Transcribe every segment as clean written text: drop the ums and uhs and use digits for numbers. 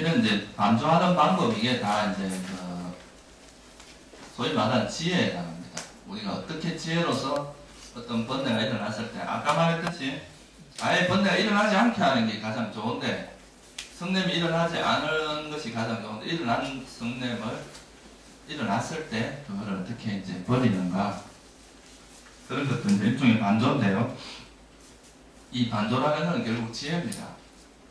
이런 이제 반조하는 방법, 이게 다 이제 소위 말하는 지혜에 해당합니다. 우리가 어떻게 지혜로서 어떤 번뇌가 일어났을 때, 아까 말했듯이 아예 번뇌가 일어나지 않게 하는 게 가장 좋은데, 성냄이 일어나지 않은 것이 가장 좋은데, 일어난 성냄을 일어났을 때 그걸 어떻게 이제 버리는가, 그런 것도 이제 일종의 반조인데요. 이 반조라는 건 결국 지혜입니다.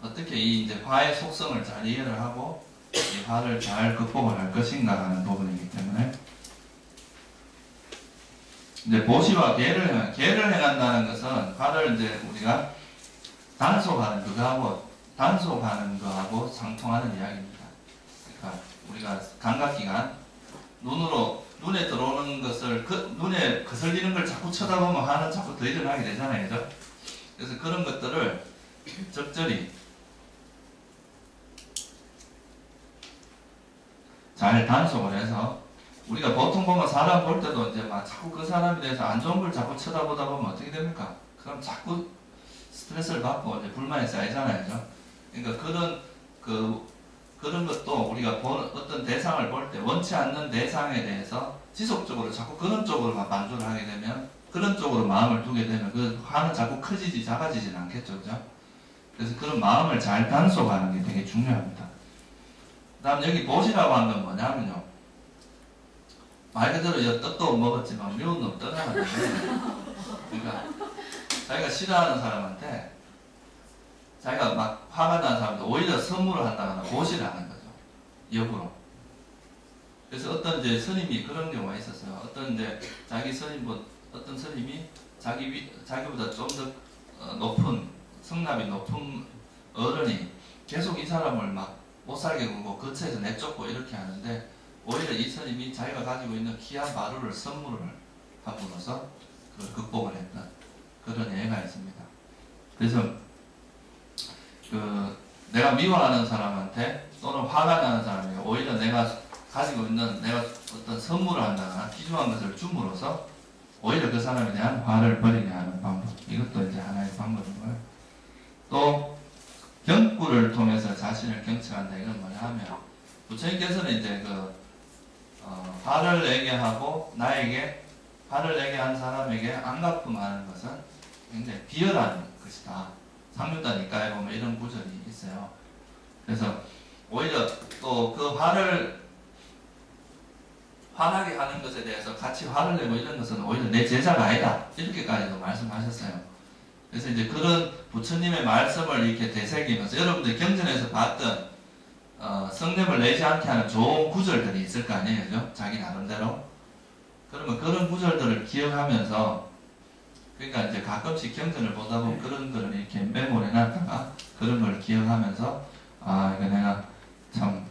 어떻게 이 이제 화의 속성을 잘 이해를 하고 이 화를 잘 극복을 할 것인가 하는 부분이기 때문에, 이제 보시와 계를 행한다는 것은 화를 이제 우리가 단속하는 거하고 상통하는 이야기입니다. 그러니까 우리가 감각기관, 눈에 들어오는 것을 눈에 거슬리는 걸 자꾸 쳐다보면 화는 자꾸 더 일어나게 되잖아요, 그죠? 그래서 그런 것들을 적절히 잘 단속을 해서, 우리가 보통 보면 사람 볼 때도 이제 막 자꾸 그 사람에 대해서 안 좋은 걸 자꾸 쳐다보다 보면 어떻게 됩니까? 그럼 자꾸 스트레스를 받고 이제 불만이 쌓이잖아요, 그죠? 그러니까 그런 것도 우리가 어떤 대상을 볼 때 원치 않는 대상에 대해서 지속적으로 자꾸 그런 쪽으로만 반조를 하게 되면, 그런 쪽으로 마음을 두게 되면 그 화는 자꾸 커지지 작아지지는 않겠죠, 그죠? 그래서 그런 마음을 잘 단속하는 게 되게 중요합니다. 다음 여기 보시라고 하는 건 뭐냐면요, 말 그대로 떡도 못 먹었지만 미운 놈 떠나면 안 돼요. 그러니까 자기가 싫어하는 사람한테, 자기가 막 화가 나는 사람한테 오히려 선물을 한다거나 보시를 하는 거죠, 역으로. 그래서 어떤 이제 스님이 그런 경우가 있었어요. 어떤 스님이 자기보다 좀 더 높은, 성납이 높은 어른이 계속 이 사람을 막 못살게 굴고 거처에서 내쫓고 이렇게 하는데, 오히려 이 스님이 자기가 가지고 있는 귀한 바루를 선물을 함으로써 그걸 극복을 했던 그런 예가 있습니다. 그래서 내가 미워하는 사람한테 또는 화가 나는 사람에게 오히려 내가 가지고 있는 어떤 선물을 한다거나 귀중한 것을 줌으로써 오히려 그 사람에 대한 화를 버리게 하는 방법, 이것도 이제 하나의 방법이고요. 또 경구를 통해서 자신을 경청한다, 이건 뭐냐 하면, 부처님께서는 이제 화를 내게 하고 화를 내게 한 사람에게 안갚음하는 것은 굉장히 비열한 것이다. 상류단 니까에 보면 이런 구절이 있어요. 그래서 오히려 또 그 화나게 하는 것에 대해서 같이 화를 내고 이런 것은 오히려 내 제자가 아니다, 이렇게까지도 말씀하셨어요. 그래서 이제 그런 부처님의 말씀을 이렇게 되새기면서, 여러분들 경전에서 봤던 성냄을 내지 않게 하는 좋은 구절들이 있을 거 아니에요, 그죠? 자기 나름대로. 그러면 그런 구절들을 기억하면서, 그러니까 이제 가끔씩 경전을 보다 보면 그런 거를 이렇게 메모를 해놨다가 그런 걸 기억하면서, 이거 내가 참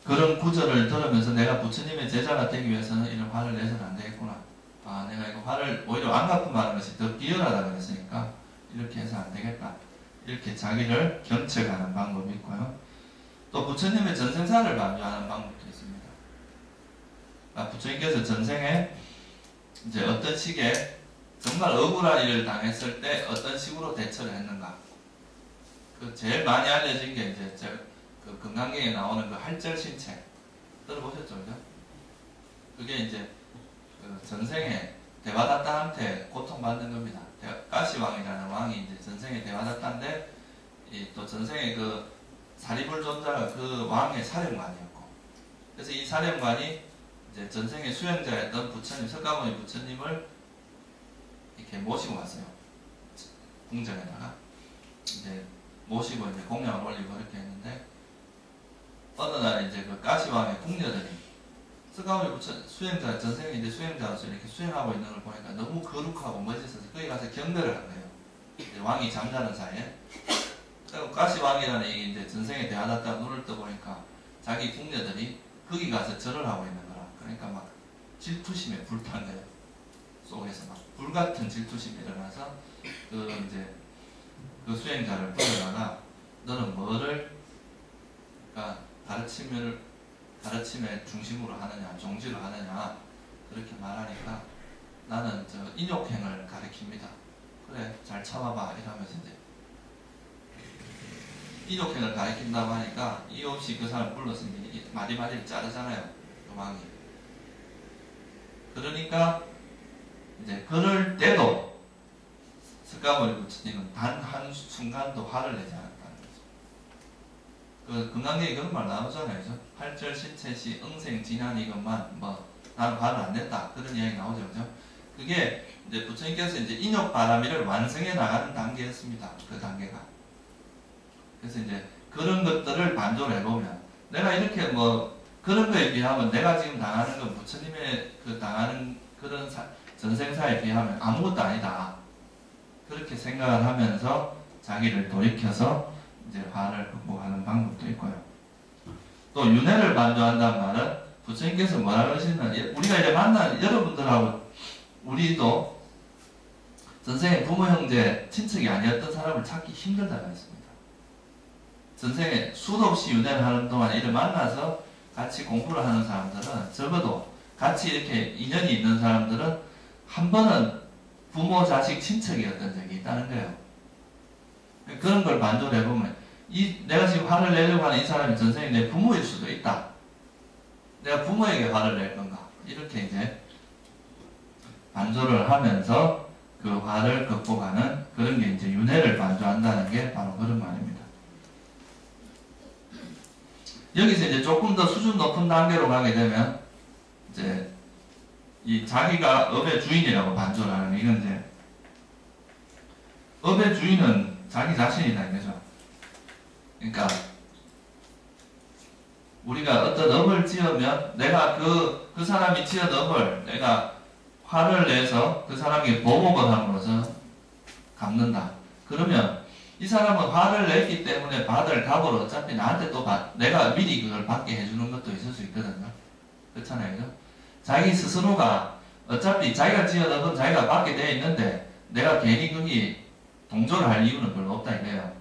그런 구절을 들으면서 내가 부처님의 제자가 되기 위해서는 이런 화를 내서는 안 되겠구나. 내가 이거 화를 오히려 안갚음하는 것이 더 비열하다 그랬으니까 이렇게 해서 안 되겠다, 이렇게 자기를 견책하는 방법이 있고요. 또 부처님의 전생사를 반주하는 방법도 있습니다. 부처님께서 전생에 이제 어떤 식의 정말 억울한 일을 당했을 때 어떤 식으로 대처를 했는가. 제일 많이 알려진 게 이제 금강경에 나오는 할절신책 들어보셨죠, 그죠? 그게 이제 전생에 대와다타한테 고통받는 겁니다. 가시왕이라는 왕이 이제 전생에 대와다타인데, 또 전생에 사리불존자가 그 왕의 사령관이었고, 그래서 이 사령관이 이제 전생의 수행자였던 부처님, 석가모니 부처님을 이렇게 모시고 왔어요. 궁전에다가 이제 모시고 이제 공양을 올리고 이렇게 했는데, 어느 날 이제 가시왕의 궁녀들이 석가모니 부처님 전생에 이제 수행자로서 이렇게 수행하고 있는 걸 보니까 너무 거룩하고 멋있어서 거기 가서 경배를 한 거예요. 이제 왕이 잠자는 사이에. 그리고 가시왕이라는 이제 전생에 대하다가 눈을 떠보니까 자기 궁녀들이 거기 가서 절을 하고 있는 거라. 그러니까 막 질투심에 불탄 거예요. 속에서 막 불같은 질투심이 일어나서 그 수행자를 불러다가, 너는 뭐를 가르침의 중심으로 하느냐, 종지로 하느냐, 그렇게 말하니까 나는 인욕행을 가르칩니다. 그래, 잘 참아봐, 이러면서 이제 인욕행을 가리킨다고 하니까 이유 없이 그 사람 불러서 마디마디를 자르잖아요. 도망이. 그러니까 이제 그럴 때도 석가모니 부처님은 단 한순간도 화를 내지 않았다는 거죠. 그 금강경에 그런 말 나오잖아요. 그죠? 팔절 신체시 응생 진한 이것만 뭐 나는 화를 안 냈다. 그런 이야기 나오죠. 그죠? 그게 이제 부처님께서 이제 인욕 바라미를 완성해 나가는 단계였습니다. 그 단계가. 그래서 이제 그런 것들을 반조를 해보면 내가 이렇게 뭐 그런 거에 비하면 내가 지금 당하는 건 부처님의 그 당하는 그런 전생사에 비하면 아무것도 아니다. 그렇게 생각을 하면서 자기를 돌이켜서 이제 화를 극복하는 방법도 있고요. 또 윤회를 반조한다는 말은 부처님께서 뭐라 그러시면 우리가 이제 만난 여러분들하고 우리도 전생에 부모 형제 친척이 아니었던 사람을 찾기 힘들다고 했습니다. 전생에 수도 없이 윤회를 하는 동안 이를 만나서 같이 공부를 하는 사람들은 적어도 같이 이렇게 인연이 있는 사람들은 한 번은 부모, 자식, 친척이었던 적이 있다는 거예요. 그런 걸 반조를 해보면 내가 지금 화를 내려고 하는 이 사람이 전생에 내 부모일 수도 있다. 내가 부모에게 화를 낼 건가? 이렇게 이제 반조를 하면서 그 화를 극복하는 그런 게 이제 윤회를 반조한다는 게 바로 그런 말입니다. 여기서 이제 조금 더 수준 높은 단계로 가게 되면 이제 이 자기가 업의 주인이라고 반조를 하는 이건 이제 업의 주인은 자기 자신이다 이거죠. 그러니까 우리가 어떤 업을 지으면 내가 그 사람이 지은 업을 내가 화를 내서 그 사람에게 보복을 함으로써 갚는다. 그러면 이 사람은 화를 냈기 때문에 받을 값을 어차피 나한테 또 내가 미리 그걸 받게 해주는 것도 있을 수 있거든요. 그렇잖아요. 그죠? 자기 스스로가 어차피 자기가 지은 업은 자기가 받게 되어 있는데 내가 괜히 거기 동조를 할 이유는 별로 없다 이거예요.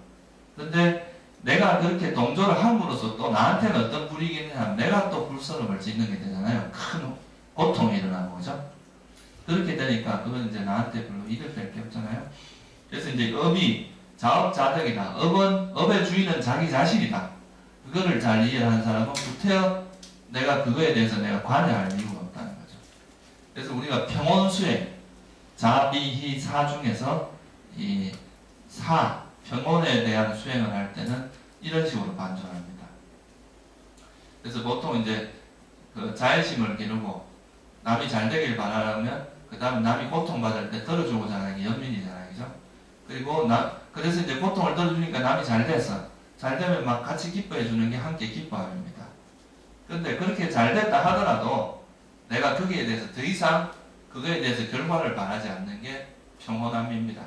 근데 내가 그렇게 동조를 함으로써 또 나한테는 어떤 불이익이 있느냐 내가 또 불선음을 짓는 게 되잖아요. 큰 고통이 일어나는 거죠. 그렇게 되니까 그건 이제 나한테 별로 이득 될 게 없잖아요. 그래서 이제 업이 자업자득이다. 업의 주인은 자기 자신이다. 그거를 잘 이해하는 사람은 구태여 내가 그거에 대해서 내가 관여할 이유가 없다는 거죠. 그래서 우리가 평온수행, 자비희 사 중에서 이 평온에 대한 수행을 할 때는 이런 식으로 반조합니다. 그래서 보통 이제 그 자애심을 기르고 남이 잘 되길 바라면 그 다음 남이 고통받을 때 들어주고자 하는 게 연민이잖아요. 그죠? 그리고 그래서 이제 고통을 들어주니까 남이 잘 돼서 잘 되면 막 같이 기뻐해 주는 게 함께 기뻐함입니다. 근데 그렇게 잘 됐다 하더라도 내가 거기에 대해서 더 이상 그거에 대해서 결과를 바라지 않는 게 평온함입니다.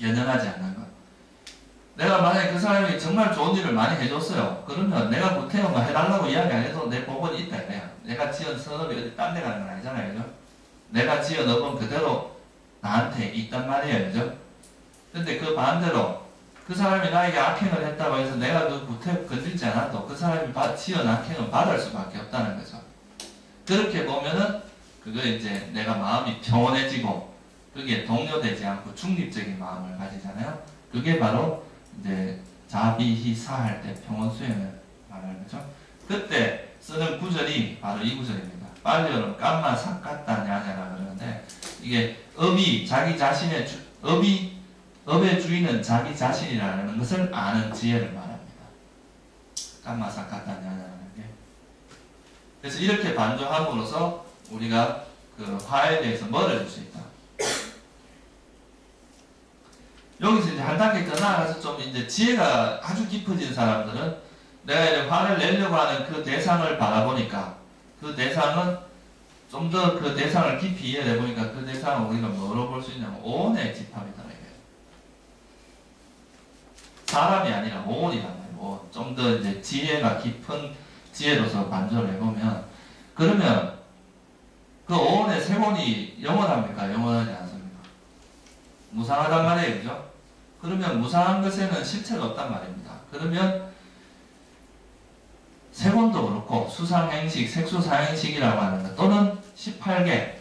연연하지 않는 것. 내가 만약에 그 사람이 정말 좋은 일을 많이 해줬어요. 그러면 내가 구태여만 해달라고 이야기 안 해도 내 복은 있다 이거야. 내가 지은 선업이 어디 딴 데 가는 건 아니잖아요. 그죠? 내가 지은 업은 그대로 나한테 있단 말이에요. 그죠? 근데 그 반대로 그 사람이 나에게 악행을 했다고 해서 내가 그 구태여 건들지 않아도 그 사람이 지은 악행은 받을 수밖에 없다는 거죠. 그렇게 보면은 그거 이제 내가 마음이 평온해지고 그게 동요되지 않고 중립적인 마음을 가지잖아요. 그게 바로 이제 자비희사 할 때 평온 수행을 말하는 거죠. 그때 쓰는 구절이 바로 이 구절입니다. 빨리어는 깜마 삭갔다냐냐라 그러는데 이게 업이 자기 자신의 업의 주인은 자기 자신이라는 것을 아는 지혜를 말합니다. 깜마 삭갔다냐냐라는 게. 그래서 이렇게 반조함으로써 우리가 그 화에 대해서 멀어질 수 있다. 여기서 이제 한 단계 더 나아가서 좀 이제 지혜가 아주 깊어진 사람들은 내가 이제 화를 내려고 하는 그 대상을 바라보니까 그 대상은 좀 더 그 대상을 깊이 이해해 보니까 그 대상을 우리가 뭐로 볼 수 있냐면 오온의 집합이다 이거예요. 사람이 아니라 오온이란 말이에요. 좀 더 이제 지혜가 깊은 지혜로서 반조를 해보면 그러면 그 오온의 세곤이 영원합니까? 영원하지 않습니까? 무상하단 말이에요. 그죠? 그러면 무상한 것에는 실체가 없단 말입니다. 그러면 세곤도 그렇고 수상행식, 색수사행식이라고 하는 것 또는 18개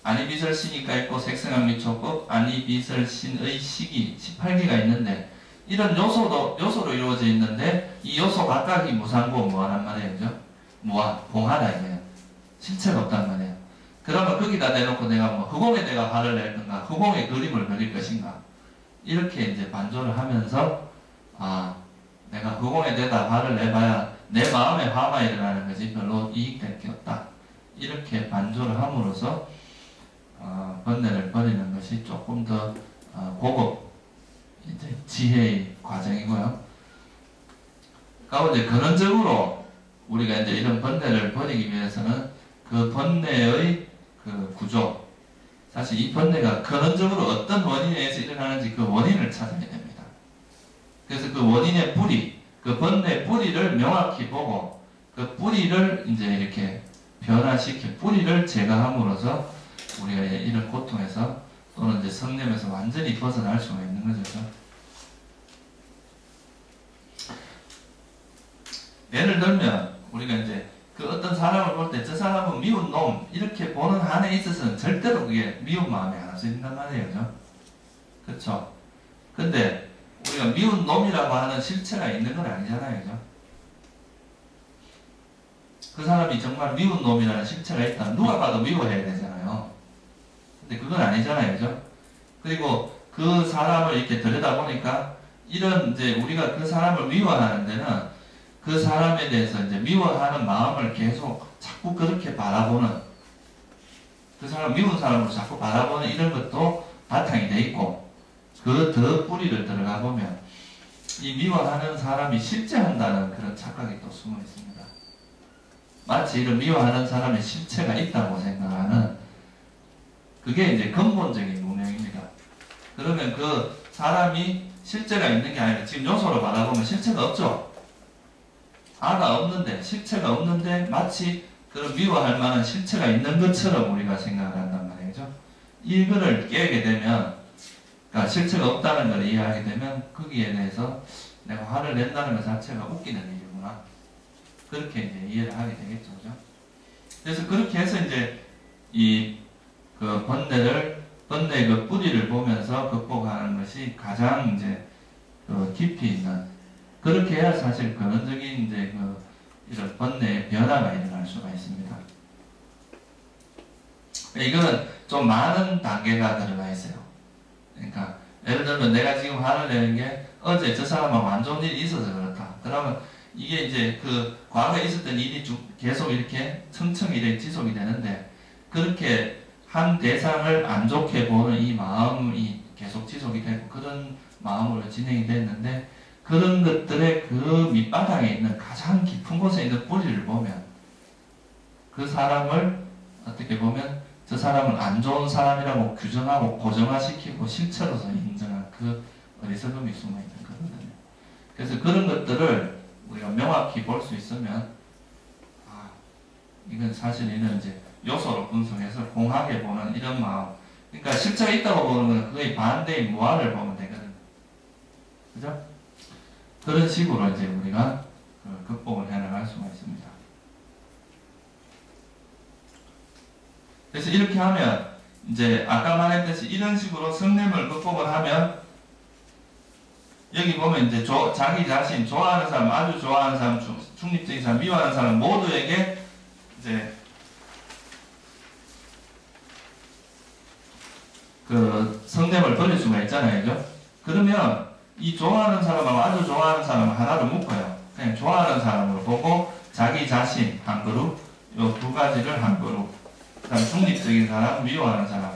아니비설신이가 있고 색성학미초법 아니비설신의 식이 18개가 있는데 이런 요소로 이루어져 있는데 이 요소 각각이 무상고 무한한 말이에요. 그죠? 무한, 공하다 이거예요. 실체가 없단 말이에요. 그러면 거기다 내놓고 내가 뭐 허공에 내가 화를 낼 건가, 허공에 그림을 그릴 것인가, 이렇게 이제 반조를 하면서 내가 허공에 대다 화를 내봐야 내 마음에 화가 일어나는 거지 별로 이익될 게 없다. 이렇게 반조를 함으로써 번뇌를 버리는 것이 조금 더 고급 이제 지혜의 과정이고요. 그러니까 이제 근원적으로 우리가 이제 이런 번뇌를 버리기 위해서는 그 번뇌의 그 구조, 사실 이 번뇌가 근원적으로 어떤 원인에 의해서 일어나는지 그 원인을 찾아야 됩니다. 그래서 그 원인의 뿌리, 그 번뇌의 뿌리를 명확히 보고 그 뿌리를 이제 이렇게 변화시켜 뿌리를 제거함으로써 우리가 이런 고통에서 또는 이제 성냄에서 완전히 벗어날 수가 있는 거죠. 예를 들면 우리가 이제 그 어떤 사람을 볼 때 저 사람은 미운 놈 이렇게 보는 한에 있어서는 절대로 그게 미운 마음이 안 할 수 있단 말이에요. 그죠? 그쵸? 근데 우리가 미운 놈이라고 하는 실체가 있는 건 아니잖아요. 그죠? 그 사람이 정말 미운 놈이라는 실체가 있다면 누가 봐도 미워해야 되잖아요. 근데 그건 아니잖아요. 그죠? 그리고 그 사람을 이렇게 들여다보니까 이런 이제 우리가 그 사람을 미워하는 데는 그 사람에 대해서 이제 미워하는 마음을 계속 자꾸 그렇게 바라보는, 그 사람 미운 사람으로 자꾸 바라보는 이런 것도 바탕이 돼 있고, 그 더 뿌리를 들어가 보면 이 미워하는 사람이 실제한다는 그런 착각이 또 숨어 있습니다. 마치 이런 미워하는 사람의 실체가 있다고 생각하는, 그게 이제 근본적인 무명입니다. 그러면 그 사람이 실체가 있는 게 아니라 지금 요소로 바라보면 실체가 없죠. 아가 없는데, 실체가 없는데 마치 그런 미워할 만한 실체가 있는 것처럼 우리가 생각을 한단 말이죠. 이거를 깨게 되면, 그러니까 실체가 없다는 걸 이해하게 되면 거기에 대해서 내가 화를 낸다는 것 자체가 웃기는 일이구나. 그렇게 이제 이해를 하게 되겠죠. 그죠? 그래서 그렇게 해서 이제 그 번뇌의 그 뿌리를 보면서 극복하는 것이 가장 이제 그 깊이 있는, 그렇게 해야 사실 근원적인 이제 이런 번뇌의 변화가 일어날 수가 있습니다. 이거는 좀 많은 단계가 들어가 있어요. 그러니까 예를 들면 내가 지금 화를 내는 게 어제 저 사람하고 안 좋은 일이 있어서 그렇다. 그러면 이게 이제 그 과거에 있었던 일이 계속 이렇게 층층 이렇게 지속이 되는데, 그렇게 한 대상을 안 좋게 보는 이 마음이 계속 지속이 되고 그런 마음으로 진행이 됐는데, 그런 것들의 그 밑바닥에 있는 가장 깊은 곳에 있는 뿌리를 보면 그 사람을 어떻게 보면 저 사람은 안 좋은 사람이라고 규정하고 고정화시키고 실체로서 인정한 그 어리석음이 숨어있는 거거든요. 그래서 그런 것들을 우리가 명확히 볼 수 있으면 이건 사실 이는 이제 요소로 분석해서 공하게 보는 이런 마음, 그러니까 실체가 있다고 보는 건 그의 반대인 무아를 보면 되거든요. 그죠? 그런 식으로 이제 우리가 극복을 해나갈 수가 있습니다. 그래서 이렇게 하면 이제 아까 말했듯이 이런 식으로 성냄을 극복을 하면 여기 보면 이제 자기 자신, 좋아하는 사람, 아주 좋아하는 사람, 중립적인 사람, 미워하는 사람 모두에게 이제 그 성냄을 버릴 수가 있잖아요. 그죠? 그러면 이 좋아하는 사람하고 아주 좋아하는 사람을 하나로 묶어요. 그냥 좋아하는 사람으로 보고 자기 자신 한 그룹, 요 두 가지를 한 그룹, 그 다음 중립적인 사람, 미워하는 사람.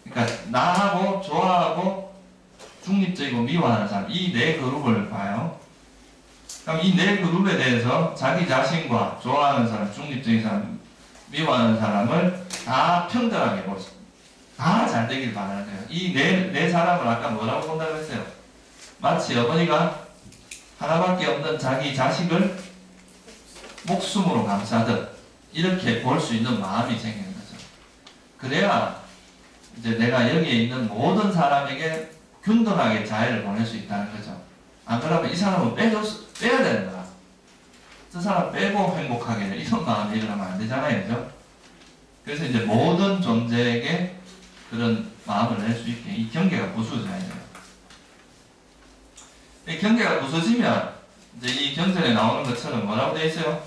그러니까 나하고 좋아하고 중립적이고 미워하는 사람, 이 네 그룹을 봐요. 그럼 이 네 그룹에 대해서 자기 자신과 좋아하는 사람, 중립적인 사람, 미워하는 사람을 다 평등하게 보죠. 다 잘 되길 바라는 거예요. 이 네 사람을 아까 뭐라고 본다고 했어요? 마치 어머니가 하나밖에 없는 자기 자식을 목숨으로 감싸듯 이렇게 볼 수 있는 마음이 생기는 거죠. 그래야 이제 내가 여기에 있는 모든 사람에게 균등하게 자애를 보낼 수 있다는 거죠. 안 그러면 이 사람은 빼야 되는 거야. 저 사람 빼고 행복하게 돼. 이런 마음이 일어나면 안 되잖아요. 그죠? 그래서 이제 모든 존재에게 그런 마음을 낼 수 있게 이 경계가 부수져야 돼요. 이 경계가 부서지면 이제 이 경전에 나오는 것처럼 뭐라고 되어 있어요?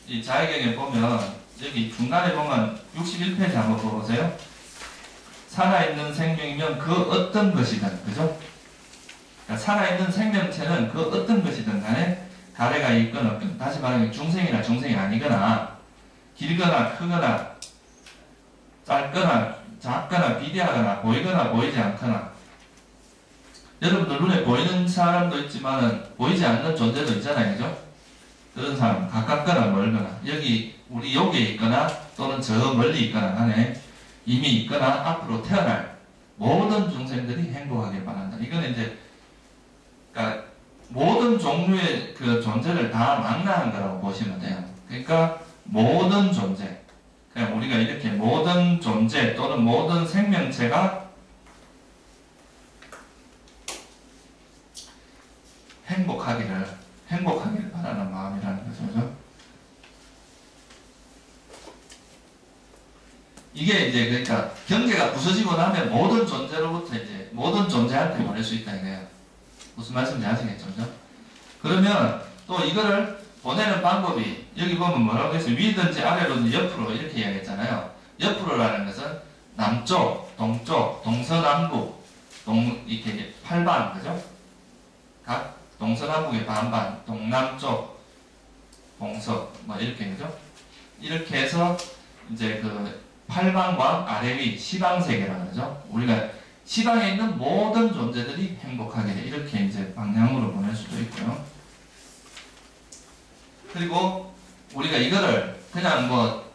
이 자해경에 보면 여기 중간에 보면 61페이지 한번 보세요. 살아있는 생명이면 그 어떤 것이든, 그죠? 그러니까 살아있는 생명체는 그 어떤 것이든 간에 가래가 있거나 없거나, 다시 말하면 중생이나 중생이 아니거나 길거나 크거나 짧거나 작거나 비대하거나 보이거나 보이지 않거나, 여러분들 눈에 보이는 사람도 있지만 보이지 않는 존재도 있잖아요, 그죠? 그런 사람, 가깝거나 멀거나, 우리 여기에 있거나 또는 저 멀리 있거나 간에 이미 있거나 앞으로 태어날 모든 중생들이 행복하길 바란다. 이건 이제 그러니까 모든 종류의 그 존재를 다 망라한 거라고 보시면 돼요. 그러니까 모든 존재, 그냥 우리가 이렇게 모든 존재 또는 모든 생명체가 행복하기를 바라는 마음이라는 거죠. 그죠? 이게 이제 그러니까 경계가 부서지고 나면 모든 존재로부터 이제 모든 존재한테 보낼 수 있다 이거예요. 무슨 말씀인지 아시겠죠? 그죠? 그러면 또 이거를 보내는 방법이 여기 보면 뭐라고 했어요? 위든지 아래로든지 옆으로 이렇게 이야기했잖아요. 옆으로라는 것은 남쪽, 동쪽, 동서남북, 이렇게 8반, 그죠? 각 동서남북의 반반, 동남쪽, 동서, 뭐 이렇게, 그죠? 이렇게 해서 이제 그 8방과 아래 위 시방세계라고 그러죠. 우리가 시방에 있는 모든 존재들이 행복하게 이렇게 이제 방향으로 보낼 수도 있고요. 그리고 우리가 이거를 그냥 뭐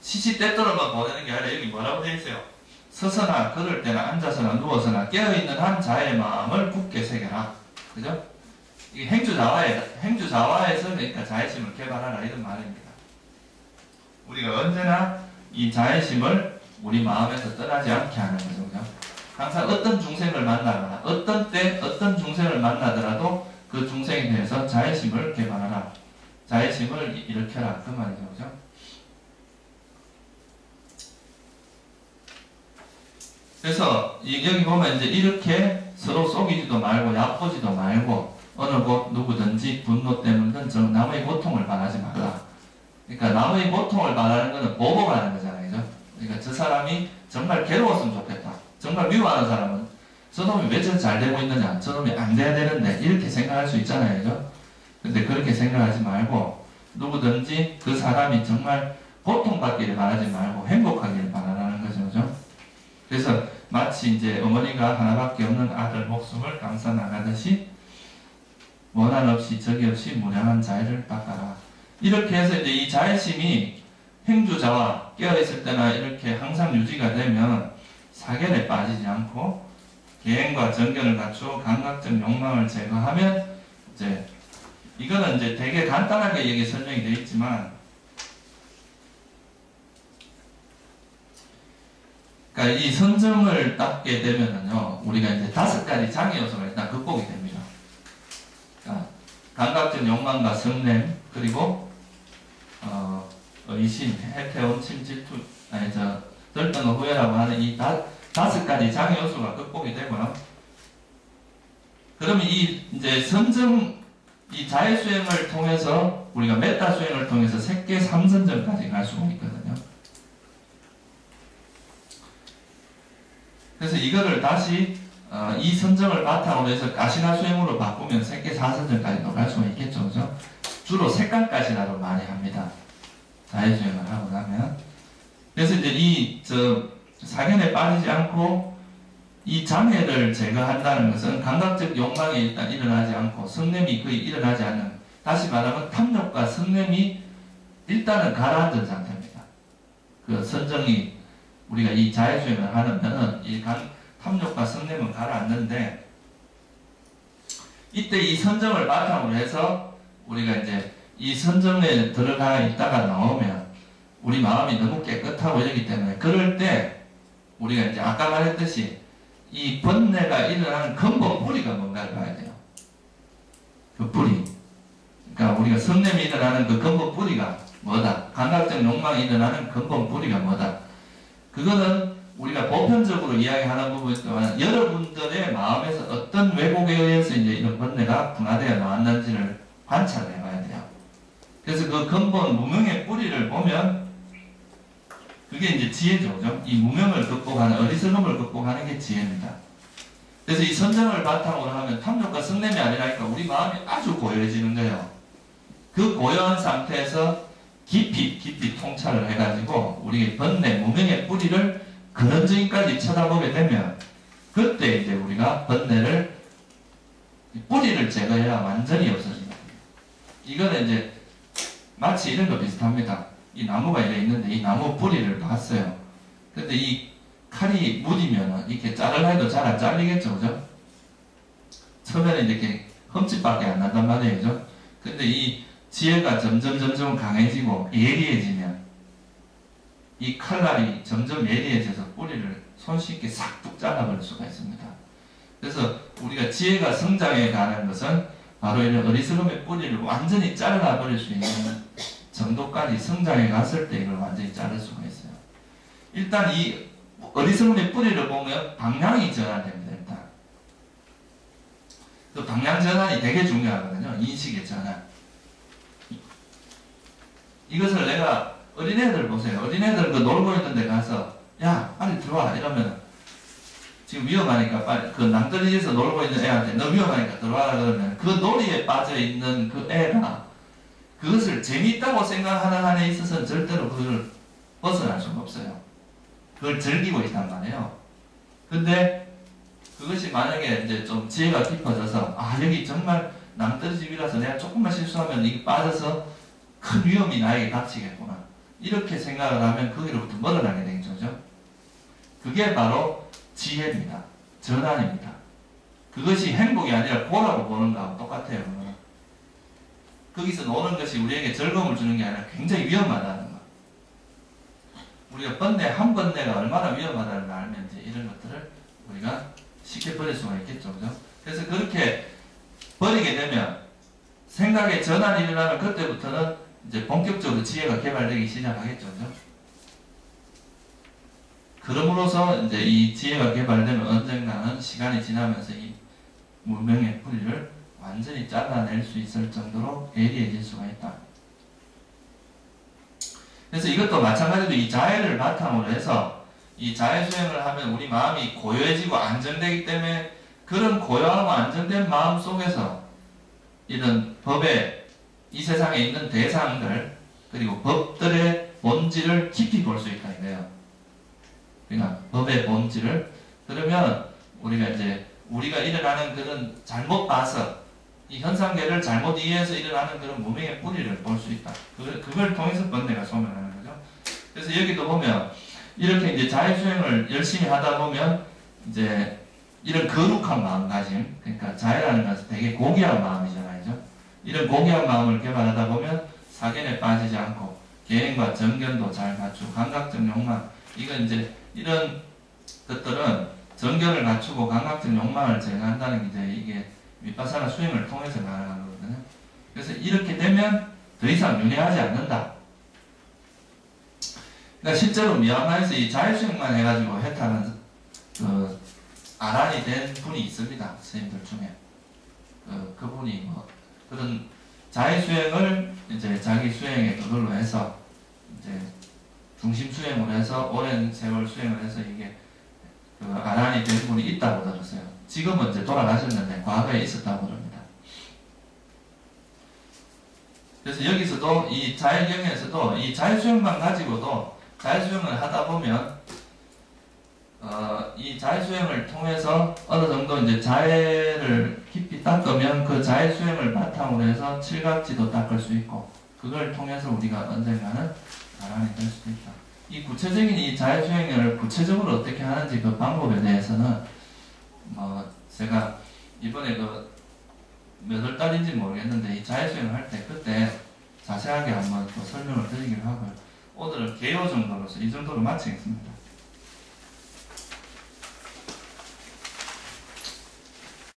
시시때때로만 보내는 게 아니라 여기 뭐라고 되어 있어요? 서서나 걸을 때나 앉아서나 누워서나 깨어있는 한 자의 마음을 굳게 새겨라. 그죠? 이게 행주자화에서 그러니까 자애심을 개발하라 이런 말입니다. 우리가 언제나 이 자애심을 우리 마음에서 떠나지 않게 하는 거죠. 그죠? 항상 어떤 중생을 만나거나 어떤 때 어떤 중생을 만나더라도 그 중생에 대해서 자애심을 개발하라. 자애심을 일으켜라. 그 말이죠. 그죠? 그래서 여기 보면 이제 이렇게 서로 속이지도 말고 얕보지도 말고 어느 곳 누구든지 분노 때문이든 남의 고통을 바라지 말라. 그러니까 남의 고통을 바라는 것은 보복하는 거잖아요. 그죠? 그러니까 저 사람이 정말 괴로웠으면 좋겠다. 정말 미워하는 사람은 저놈이 왜 저 잘 되고 있느냐. 저놈이 안 돼야 되는데 이렇게 생각할 수 있잖아요. 그죠? 근데 그렇게 생각하지 말고 누구든지 그 사람이 정말 고통받기를 바라지 말고 행복하기를 바라는 거죠. 그죠? 그래서 마치 이제 어머니가 하나밖에 없는 아들 목숨을 감싸 나가듯이 원한 없이 적이 없이 무량한 자애를 닦아라. 이렇게 해서 이제 이 자애심이 행주자와 깨어있을 때나 이렇게 항상 유지가 되면 사견에 빠지지 않고 계행과 정견을 갖추어 감각적 욕망을 제거하면 이제 이거는 이제 되게 간단하게 여기 설명이 되어 있지만 그러니까 이 선정을 닦게 되면은요 우리가 이제 5가지 장애 요소가 일단 극복이 됩니다. 그러니까 감각적 욕망과 성냄 그리고 의심, 해태원, 침질투, 절등과 후회라고 하는 이 5가지 장애 요소가 극복이 되고요. 그러면 이제 선정, 이 자해 수행을 통해서 우리가 메타 수행을 통해서 색계 3선정까지 갈 수가 있거든요. 그래서 이거를 다시 이 선정을 바탕으로 해서 가시나 수행으로 바꾸면 색계 4선정까지도 갈 수가 있겠죠, 그죠? 주로 색깔가시나로 많이 합니다. 자해수행을 하고 나면. 그래서 이제 사견에 빠지지 않고 이 장애를 제거한다는 것은 감각적 욕망이 일단 일어나지 않고 성냄이 거의 일어나지 않는, 다시 말하면 탐욕과 성냄이 일단은 가라앉은 상태입니다. 그 선정이 우리가 이 자해수행을 하면은 이 탐욕과 성냄은 가라앉는데 이때 이 선정을 바탕으로 해서 우리가 이제 이 선정에 들어가 있다가 나오면 우리 마음이 너무 깨끗하고 이러기 때문에 그럴 때 우리가 이제 아까 말했듯이 이 번뇌가 일어나는 근본 뿌리가 뭔가를 봐야 돼요. 그 뿌리. 그러니까 우리가 성냄이 일어나는 그 근본 뿌리가 뭐다? 감각적 욕망이 일어나는 근본 뿌리가 뭐다? 그거는 우리가 보편적으로 이야기하는 부분 또한 여러분들의 마음에서 어떤 왜곡에 의해서 이제 이런 번뇌가 분화되어 나왔는지를 관찰해 봐야 돼요. 그래서 그 근본 무명의 뿌리를 보면 그게 이제 지혜죠. 그죠? 이 무명을 극복하는, 어리석음을 극복하는 게 지혜입니다. 그래서 이 선정을 바탕으로 하면 탐욕과 성냄이 아니라니까 우리 마음이 아주 고요해지는 거예요. 그 고요한 상태에서 깊이 통찰을 해가지고 우리의 번뇌, 무명의 뿌리를 근원적인까지 쳐다보게 되면 그때 이제 우리가 번뇌를 뿌리를 제거해야 완전히 없어집니다. 이거는 이제 마치 이런 거 비슷합니다. 이 나무가 이렇게 있는데 이 나무 뿌리를 봤어요. 근데 이 칼이 무디면 이렇게 자르려 해도 잘 안 잘리겠죠, 그죠? 처음에는 이렇게 흠집밖에 안 난단 말이에요, 그죠? 근데 이 지혜가 점점 강해지고 예리해지면 이 칼날이 점점 예리해져서 뿌리를 손쉽게 싹둑 잘라버릴 수가 있습니다. 그래서 우리가 지혜가 성장해 가는 것은 바로 이런 어리석음의 뿌리를 완전히 잘라버릴 수 있는 정도까지 성장해 갔을 때 이걸 완전히 자를 수가 있어요. 일단 이 어리석음의 뿌리를 보면 방향이 전환됩니다. 일단 그 방향 전환이 되게 중요하거든요. 인식의 전환. 이것을 내가 어린애들 보세요. 어린애들 그 놀고 있는 데 가서 야 빨리 들어와 이러면 지금 위험하니까 빨리 그 낭떠러지에서 놀고 있는 애한테 너 위험하니까 들어와라 그러면 그 놀이에 빠져 있는 그 애가 그것을 재미있다고 생각하는 한에 있어서는 절대로 그걸 벗어날 수가 없어요. 그걸 즐기고 있단 말이에요. 근데 그것이 만약에 이제 좀 지혜가 깊어져서 아 여기 정말 낭떠러집이라서 내가 조금만 실수하면 이게 빠져서 큰 위험이 나에게 닥치겠구나 이렇게 생각을 하면 거기로부터 멀어나게 되겠죠. 그죠? 그게 바로 지혜입니다. 전환입니다. 그것이 행복이 아니라 고라고 보는 거하고 똑같아요. 거기서 노는 것이 우리에게 즐거움을 주는 게 아니라 굉장히 위험하다는 거. 우리가 번뇌, 한 번뇌가 얼마나 위험하다는 걸 알면 이제 이런 것들을 우리가 쉽게 버릴 수가 있겠죠. 그죠? 그래서 그렇게 버리게 되면 생각의 전환이 일어나면 그때부터는 이제 본격적으로 지혜가 개발되기 시작하겠죠. 그죠? 그럼으로써 이제 이 지혜가 개발되면 언젠가는 시간이 지나면서 이 무명의 뿌리를 완전히 잘라낼 수 있을 정도로 예리해질 수가 있다. 그래서 이것도 마찬가지로 이 자해를 바탕으로 해서 이 자해 수행을 하면 우리 마음이 고요해지고 안정되기 때문에 그런 고요하고 안정된 마음 속에서 이런 법의 이 세상에 있는 대상들 그리고 법들의 본질을 깊이 볼 수 있다 이거예요. 그러니까 법의 본질을 그러면 우리가 이제 우리가 일어나는 그런 잘못 봐서 이 현상계를 잘못 이해해서 일어나는 그런 무명의 뿌리를 볼 수 있다. 그걸 통해서 번뇌가 소멸하는 거죠. 그래서 여기도 보면 이렇게 이제 자해수행을 열심히 하다 보면 이제 이런 거룩한 마음가짐, 그러니까 자해라는 것은 되게 고귀한 마음이잖아요. 그죠? 이런 고귀한 마음을 개발하다 보면 사견에 빠지지 않고 개인과 정견도 잘 갖추고 감각적 욕망, 이건 이제 이런 것들은 정견을 갖추고 감각적 욕망을 제거한다는 게 이제 이게 위파사나 수행을 통해서 가능한 거거든요. 그래서 이렇게 되면 더 이상 윤회하지 않는다. 그러니까 실제로 미얀마에서 이 자해수행만 해가지고 해탈한 그 아란이 된 분이 있습니다. 스님들 중에. 그분이 뭐 그런 자해수행을 이제 자기 수행에 그걸로 해서 이제 중심 수행을 해서 오랜 세월 수행을 해서 이게 그 아란이 된 분이 있다고 들었어요. 지금은 이제 돌아가셨는데 과거에 있었다고 그럽니다. 그래서 여기서도 이 자해경에서도 이 자해수행만 가지고도 자해수행을 하다 보면 이 자해수행을 통해서 어느 정도 이제 자해를 깊이 닦으면 그 자해수행을 바탕으로 해서 칠각지도 닦을 수 있고 그걸 통해서 우리가 언젠가는 아란이 될 수도 있다. 이 구체적인 이 자해수행을 구체적으로 어떻게 하는지 그 방법에 대해서는 제가 이번에 그 몇 월 달인지 모르겠는데 이 자해수행을 할 때 그때 자세하게 한번 또 설명을 드리기로 하고요. 오늘은 개요 정도로서 이 정도로 마치겠습니다.